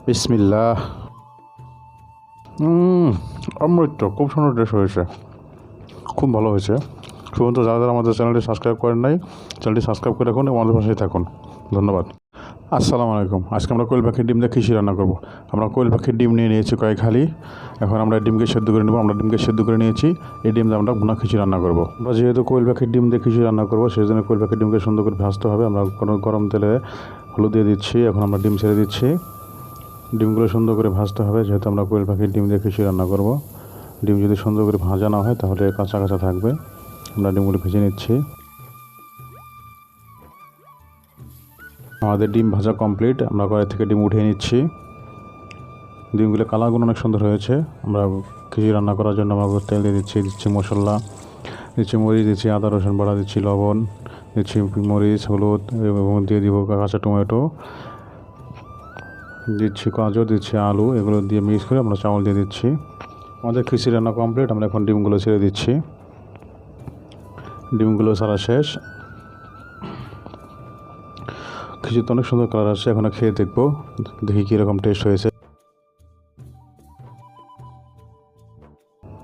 বিসমিল্লাহ। অমৃত খুব সুন্দর টেস্ট হয়েছে, খুব ভালো হয়েছে। শুধু যারা যারা আমাদের চ্যানেলটি সাবস্ক্রাইব করেন নাই, চ্যানেলটি সাবস্ক্রাইব করে রাখুন এবং আমাদের পাশেই থাকুন। ধন্যবাদ। আসসালামু আলাইকুম। আজকে আমরা কোয়েল পাখির ডিম দিয়ে খিচুড়ি রান্না করব। আমরা কোয়েল পাখির ডিম নিয়ে নিয়েছি কয়েক হালি। এখন আমরা ডিমকে সেদ্ধ করে নেব। আমরা ডিমকে সেদ্ধ করে নিয়েছি। এই ডিম দিয়ে আমরা ভুনা খিচুড়ি রান্না করব। আমরা যেহেতু কোয়েল পাখির ডিম দিয়ে খিচুড়ি রান্না করব, সেই জন্য কোয়েল পাখির ডিমকে সুন্দর করে ভাজতে হবে। আমরা গরম তেলে হলুদ দিয়ে দিচ্ছি। এখন আমরা ডিম ছেড়ে দিচ্ছি। ডিমগুলো সুন্দর করে ভাজতে হবে, যেহেতু আমরা কোয়েল পাখির ডিম দিয়ে খিচুড়ি রান্না করব। ডিম যদি সুন্দর করে ভাজা না হয় তাহলে কাঁচা কাঁচা থাকবে। আমরা ডিমগুলো ভেজে নিচ্ছি। আমাদের ডিম ভাজা কমপ্লিট। আমরা কড়াই থেকে ডিম উঠিয়ে নিচ্ছি। ডিমগুলো কালারগুলো অনেক সুন্দর হয়েছে। আমরা খিচুড়ি রান্না করার জন্য আমরা তেল দিয়ে দিচ্ছি মশলা, দিচ্ছি মরিচ, দিচ্ছি আদা রসুন বাটা, দিচ্ছি লবণ, দিচ্ছি মরিচ, হলুদ এবং দিয়ে দিব কাঁচা টমেটো, দিচ্ছি গাজর, দিচ্ছি আলু। এগুলো দিয়ে মিক্স করে আমরা চাউল দিয়ে দিচ্ছি। আমাদের খিচুড়ি রান্না কমপ্লিট। আমরা এখন ডিমগুলো ছেড়ে দিচ্ছি। ডিমগুলো ছাড়া শেষ। খিচুড়িতে অনেক সুন্দর কালার আসছে। এখন খেয়ে দেখবো, দেখি কীরকম টেস্ট হয়েছে।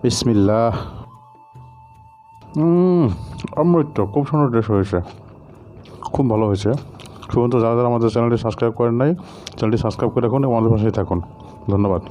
বিসমিল্লাহ। অমৃত খুব সুন্দর টেস্ট হয়েছে, খুব ভালো হয়েছে। শুধু যারা যারা আমাদের চ্যানেলটি সাবস্ক্রাইব করেন নাই, চ্যানেলটি সাবস্ক্রাইব করে রাখুন এবং আমাদের পাশেই থাকুন। ধন্যবাদ।